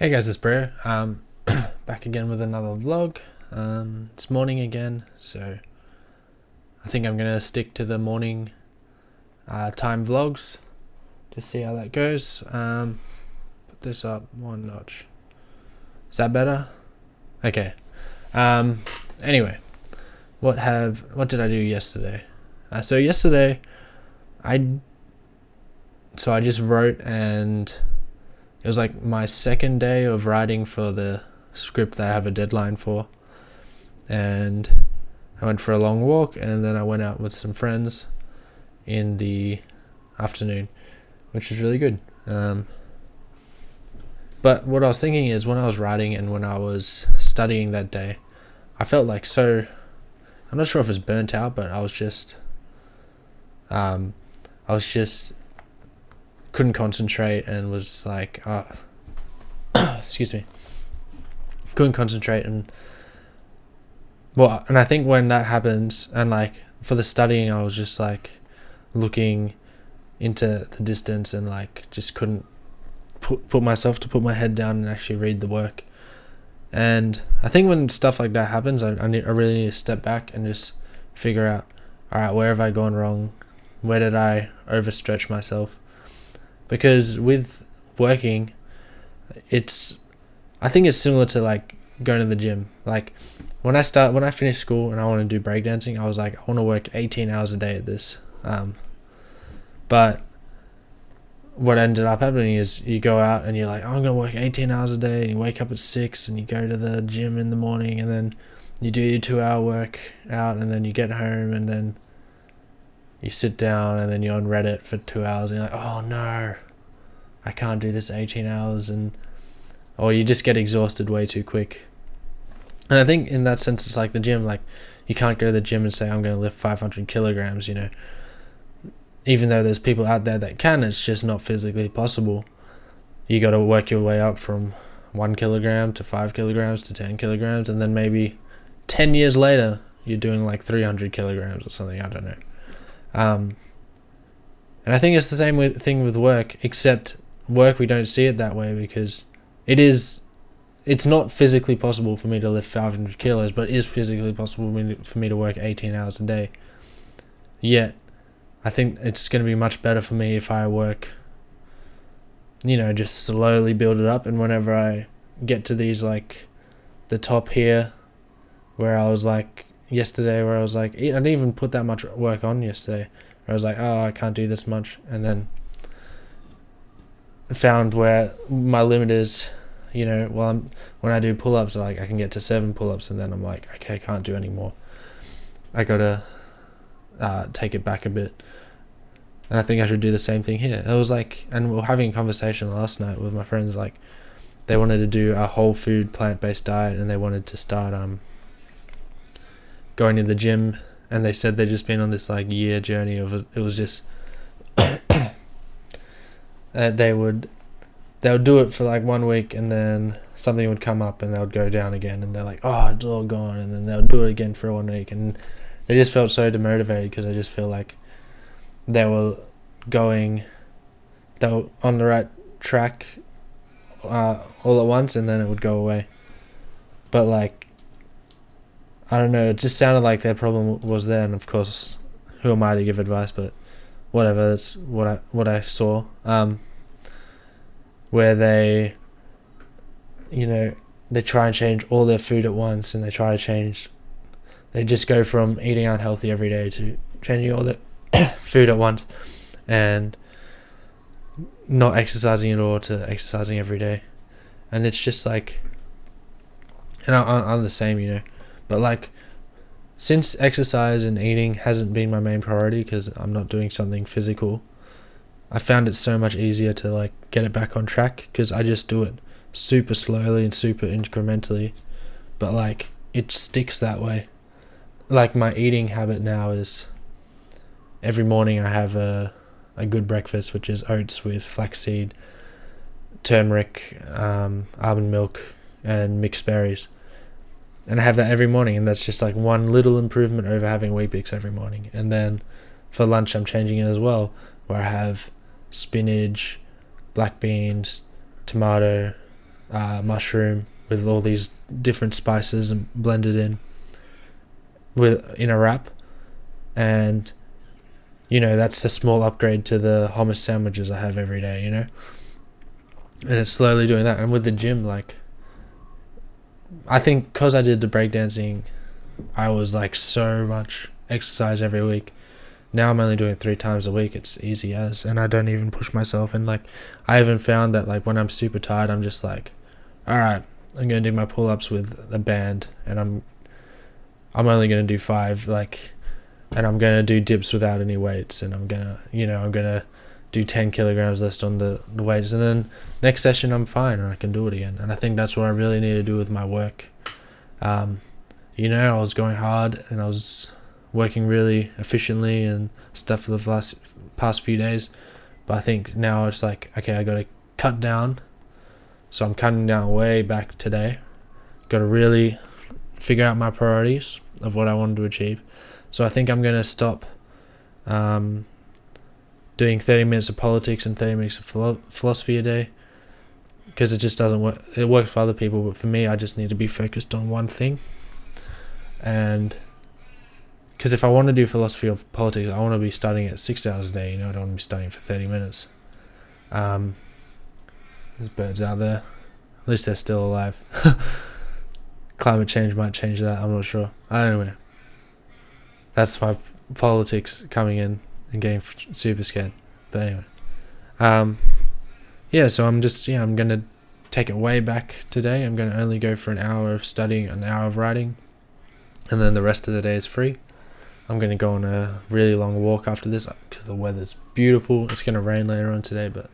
Hey guys, it's Brio. Back again with another vlog. It's morning again, so I think I'm gonna stick to the morning time vlogs. Just see how that goes. Put this up one notch. Is that better? Okay. Anyway, what did I do yesterday? So yesterday, I just wrote, and it was like my second day of writing for the script that I have a deadline for. And I went for a long walk, and then I went out with some friends in the afternoon, which was really good. But what I was thinking is, when I was writing and when I was studying that day, I felt like I'm not sure if it's burnt out, but I was just couldn't concentrate and was like, excuse me, couldn't concentrate. And I think when that happens, and like for the studying, I was just like looking into the distance and like just couldn't put my head down and actually read the work. And I think when stuff like that happens, I really need to step back and just figure out, all right, where have I gone wrong? Where did I overstretch myself? Because with working, I think it's similar to like going to the gym. Like when I finished school and I want to do breakdancing, I was like, I want to work 18 hours a day at this. But what ended up happening is you go out and you're like, oh, I'm going to work 18 hours a day, and you wake up at 6 and you go to the gym in the morning, and then you do your 2-hour work out, and then you get home, and then you sit down, and then you're on Reddit for 2 hours, and you're like, oh no, I can't do this 18 hours, or you just get exhausted way too quick. And I think in that sense, it's like the gym. Like, you can't go to the gym and say, I'm going to lift 500 kilograms, even though there's people out there that can. It's just not physically possible. You got to work your way up from 1 kilogram to 5 kilograms to 10 kilograms, and then maybe 10 years later you're doing like 300 kilograms or something. I don't know. And I think it's the same thing with work, except work, we don't see it that way, because it's not physically possible for me to lift 500 kilos, but it is physically possible for me to work 18 hours a day. Yet I think it's going to be much better for me if I work, just slowly build it up. And whenever I get to these, like the top here, where I was like yesterday, where I was like, I didn't even put that much work on yesterday. I was like, oh, I can't do this much. And then found where my limit is, when I do pull-ups, like I can get to 7 pull-ups, and then I'm like, okay, I can't do any more. I gotta take it back a bit. And I think I should do the same thing here. It was like, and we were having a conversation last night with my friends, like they wanted to do a whole food plant-based diet, and they wanted to start going to the gym, and they said they'd just been on this like year journey of it. It was just they would do it for like 1 week, and then something would come up and they would go down again, and they're like, oh, it's all gone, and then they'll do it again for 1 week, and they just felt so demotivated, because I just feel like they were on the right track all at once, and then it would go away. But like, I don't know, it just sounded like their problem was there, and of course, who am I to give advice? But whatever, that's what I saw. Where they try and change all their food at once, and they just go from eating unhealthy every day to changing all their food at once, and not exercising at all to exercising every day. And it's just like, and I'm the same, but like, since exercise and eating hasn't been my main priority, because I'm not doing something physical, I found it so much easier to like get it back on track, because I just do it super slowly and super incrementally, but like it sticks that way. Like my eating habit now is, every morning I have a good breakfast, which is oats with flaxseed, turmeric, almond milk, and mixed berries. And I have that every morning, and that's just like one little improvement over having Weet-Bix every morning. And then for lunch, I'm changing it as well, where I have spinach, black beans, tomato, mushroom with all these different spices and blended in a wrap, and that's a small upgrade to the hummus sandwiches I have every day, and it's slowly doing that. And with the gym, like, I think because I did the breakdancing, I was like so much exercise every week. Now I'm only doing 3 times a week. It's easy as, and I don't even push myself. And like, I even found that like when I'm super tired, I'm just like, all right, I'm gonna do my pull-ups with a band, and I'm only gonna do 5, like, and I'm gonna do dips without any weights, and I'm gonna do 10 kilograms less on the weights, and then next session I'm fine and I can do it again. And I think that's what I really need to do with my work. I was going hard and I was working really efficiently and stuff for the past few days, but I think now it's like, okay, I gotta cut down. So I'm cutting down way back today. Gotta really figure out my priorities of what I wanted to achieve. So I think I'm gonna stop doing 30 minutes of politics and 30 minutes of philosophy a day, because it just doesn't work. It works for other people, but for me, I just need to be focused on one thing. And because if I want to do philosophy or politics, I want to be studying at 6 hours a day. I don't want to be studying for 30 minutes. There's birds out there. At least they're still alive. Climate change might change that. I'm not sure. Anyway, that's my politics coming in and getting super scared. But anyway, so I'm going to take it way back today. I'm going to only go for an hour of studying, an hour of writing, and then the rest of the day is free. I'm going to go on a really long walk after this because the weather's beautiful. It's going to rain later on today, but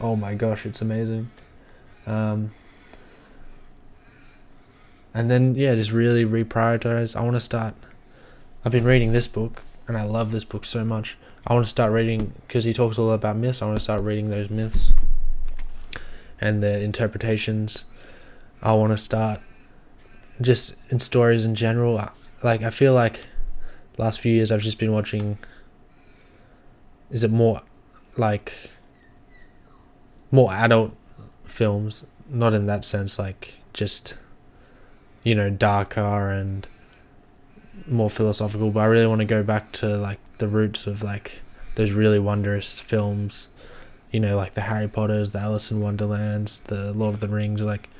oh my gosh, it's amazing. And then, just really reprioritize. I want to start. I've been reading this book, and I love this book so much. I want to start reading, because he talks a lot about myths. I want to start reading those myths and their interpretations. I want to start just in stories in general. Like, I feel like last few years I've just been watching, is it more adult films, not in that sense, like just darker and more philosophical, but I really want to go back to like the roots of like those really wondrous films, like the Harry Potters, the Alice in Wonderlands, the Lord of the Rings, like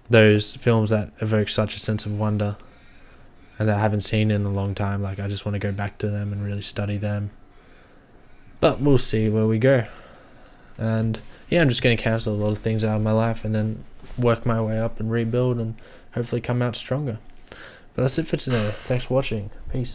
those films that evoke such a sense of wonder and that I haven't seen in a long time. Like, I just want to go back to them and really study them, but we'll see where we go. And I'm just going to cancel a lot of things out of my life and then work my way up and rebuild and hopefully come out stronger. But that's it for today. Thanks for watching. Peace.